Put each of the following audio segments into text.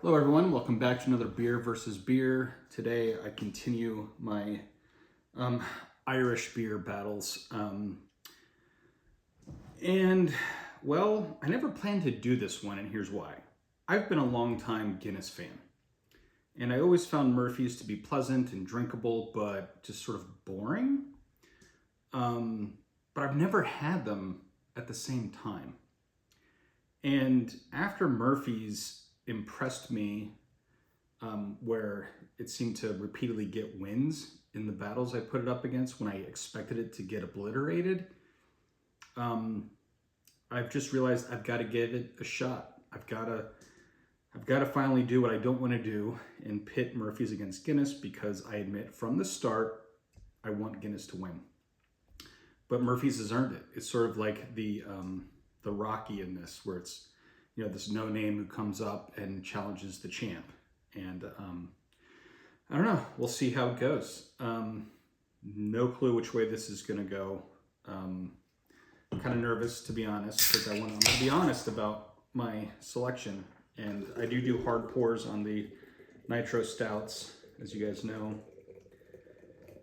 Hello everyone, welcome back to another Beer versus Beer. Today I continue my Irish beer battles. Well, I never planned to do this one, and here's why. I've been a long time Guinness fan, and I always found Murphy's to be pleasant and drinkable, but just sort of boring. But I've never had them at the same time. And after Murphy's impressed me, where it seemed to repeatedly get wins in the battles I put it up against when I expected it to get obliterated, I've just realized I've got to give it a shot. I've got to finally do what I don't want to do and pit Murphy's against Guinness, because I admit from the start I want Guinness to win. But Murphy's has earned it. It's sort of like the Rocky in this, where it's, you know, this no name who comes up and challenges the champ. And I don't know. We'll see how it goes. No clue which way this is going to go. I'm kind of nervous, to be honest, because I'm going to be honest about my selection. And I do hard pours on the nitro stouts, as you guys know.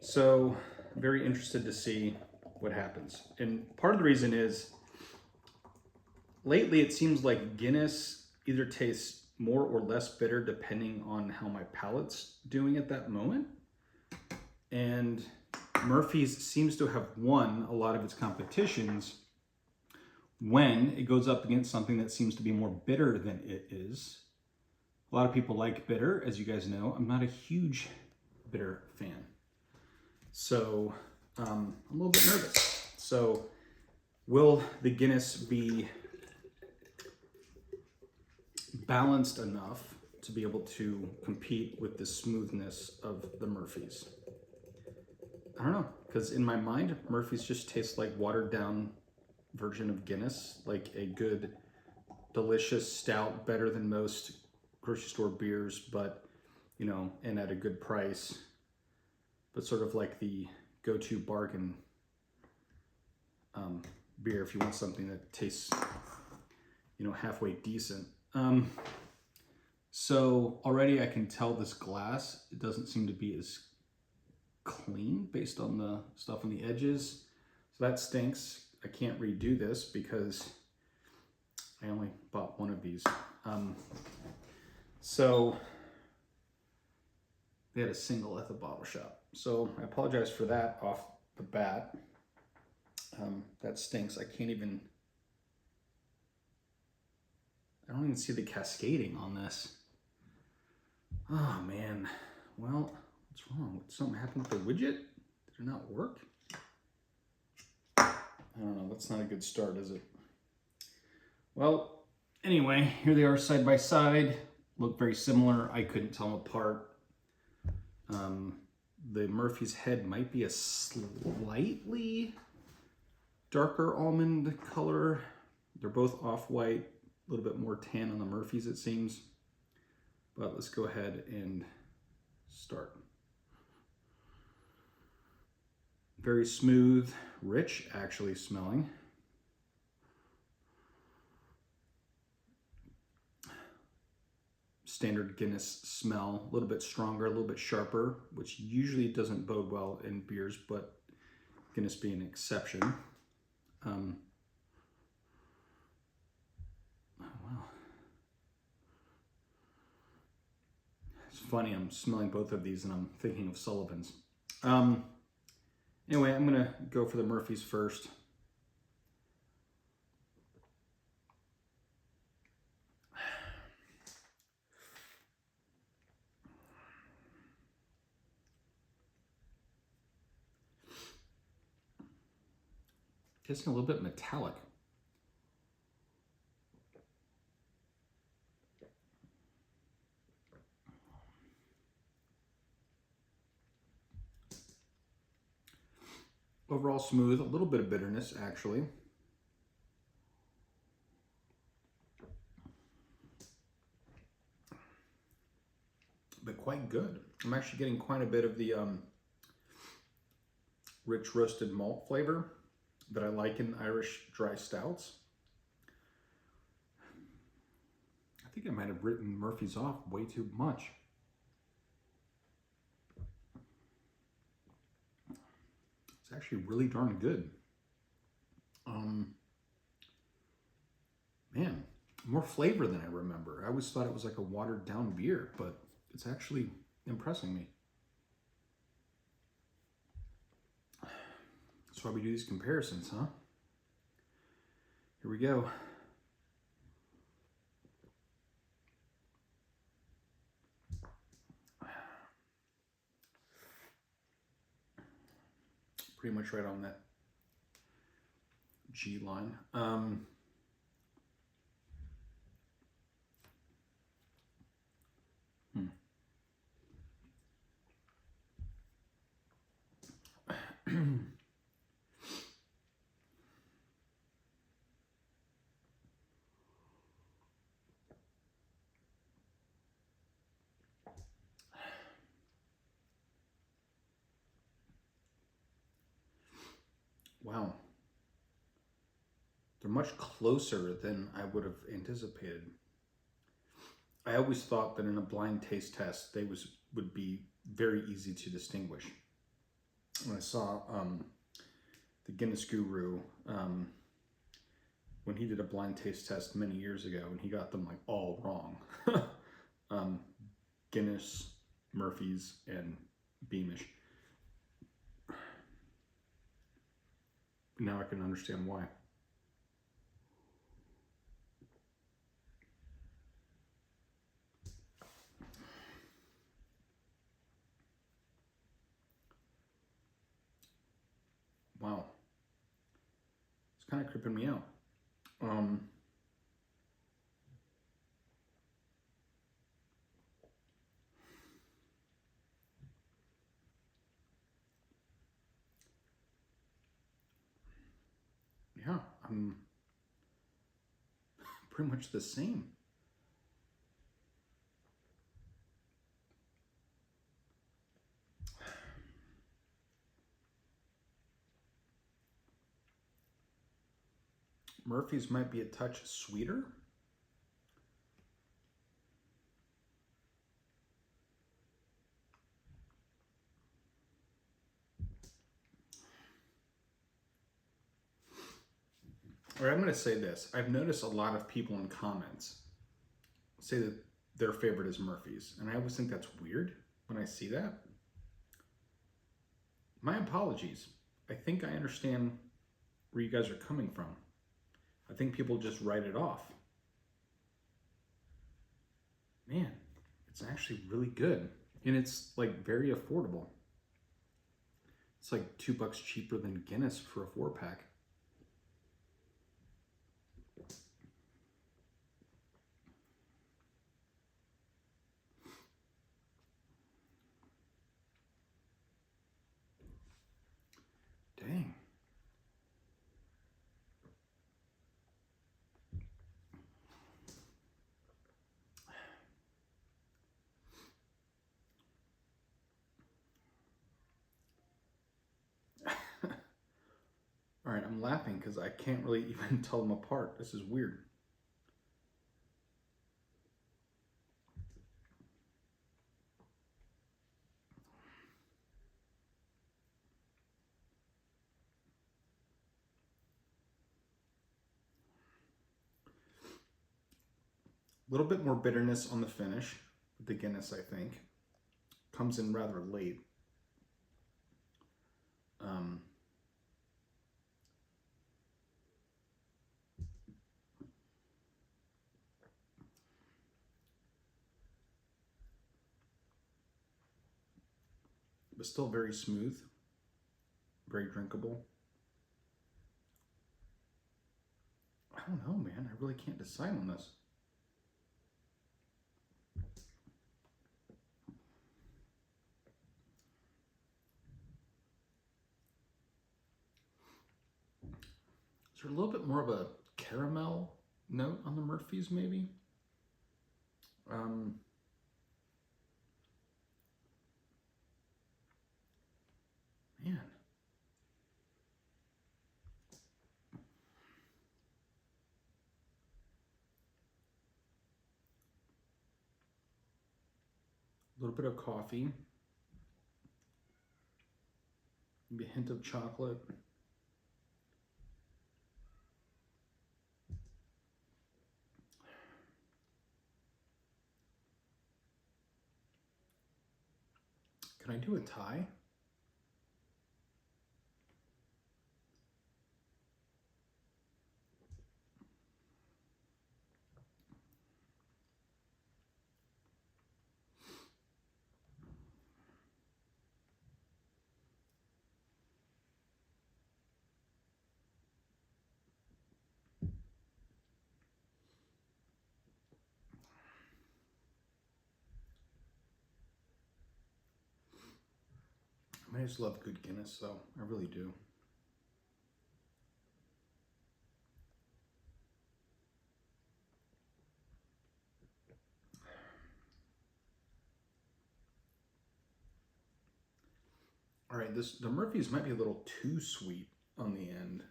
So I'm very interested to see what happens. And part of the reason is, lately it seems like Guinness either tastes more or less bitter depending on how my palate's doing at that moment. And Murphy's seems to have won a lot of its competitions when it goes up against something that seems to be more bitter than it is. A lot of people like bitter, as you guys know. I'm not a huge bitter fan. So I'm a little bit nervous. So will the Guinness be balanced enough to be able to compete with the smoothness of the Murphy's? I don't know, because in my mind, Murphy's just tastes like watered down version of Guinness, like a good, delicious stout, better than most grocery store beers, but, you know, and at a good price, but sort of like the go-to bargain beer if you want something that tastes, you know, halfway decent. So already I can tell this glass, it doesn't seem to be as clean based on the stuff on the edges. So that stinks. I can't redo this because I only bought one of these. So they had a single at the bottle shop. So I apologize for that off the bat. That stinks. I don't even see the cascading on this. Oh man. Well, what's wrong? Something happened with the widget? Did it not work? I don't know. That's not a good start, is it? Well, anyway, here they are side by side. Look very similar. I couldn't tell them apart. The Murphy's head might be a slightly darker almond color. They're both off-white, a little bit more tan on the Murphy's, it seems. But let's go ahead and start. Very smooth, rich actually smelling. Standard Guinness smell, a little bit stronger, a little bit sharper, which usually doesn't bode well in beers, but Guinness being an exception. Oh wow. It's funny, I'm smelling both of these and I'm thinking of Sullivan's. Anyway, I'm gonna go for the Murphy's first. Tasting a little bit metallic. Overall smooth, a little bit of bitterness actually. But quite good. I'm actually getting quite a bit of the rich roasted malt flavor that I like in Irish dry stouts. think I might have written Murphy's off way too much. It's actually really darn good. Man, more flavor than I remember. I always thought it was like a watered down beer, but it's actually impressing me. That's why we do these comparisons, huh? Here we go. Pretty much right on that G line. Wow. They're much closer than I would have anticipated. I always thought that in a blind taste test, they would be very easy to distinguish. When I saw the Guinness guru, when he did a blind taste test many years ago, and he got them like all wrong. Guinness, Murphy's, and Beamish. Now I can understand why. Wow. It's kind of creeping me out. Yeah, I'm pretty much the same. Murphy's might be a touch sweeter. Or I'm going to say this. I've noticed a lot of people in comments say that their favorite is Murphy's. And I always think that's weird when I see that. My apologies. I think I understand where you guys are coming from. I think people just write it off. Man, it's actually really good. And it's like very affordable. It's like $2 cheaper than Guinness for a 4-pack. Dang. All right, I'm laughing because I can't really even tell them apart. This is weird. A little bit more bitterness on the finish with the Guinness, I think. Comes in rather late. But still very smooth, very drinkable. I don't know, man. I really can't decide on this. Is there a little bit more of a caramel note on the Murphy's, maybe? Man. little bit of coffee, maybe a hint of chocolate. Can I do a tie? I just love good Guinness, though. I really do. All right, the Murphy's might be a little too sweet on the end.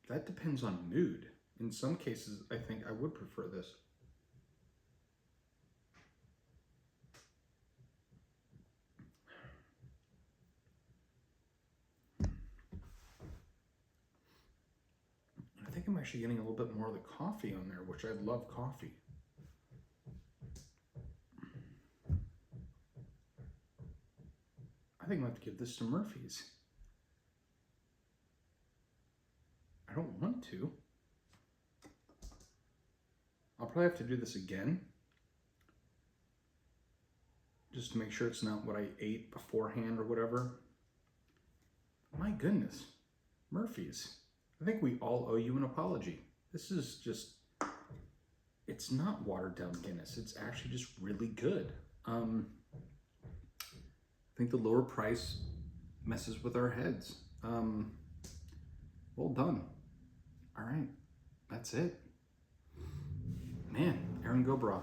That depends on mood. In some cases, I think I would prefer this. I think I'm actually getting a little bit more of the coffee on there, which I love coffee. I think I'm going to have to give this to Murphy's. I don't want to. I'll probably have to do this again, just to make sure it's not what I ate beforehand or whatever. My goodness, Murphy's. I think we all owe you an apology. This is just, it's not watered down Guinness. It's actually just really good. I think the lower price messes with our heads. Well done. All right, that's it. Man, Aaron Gobra.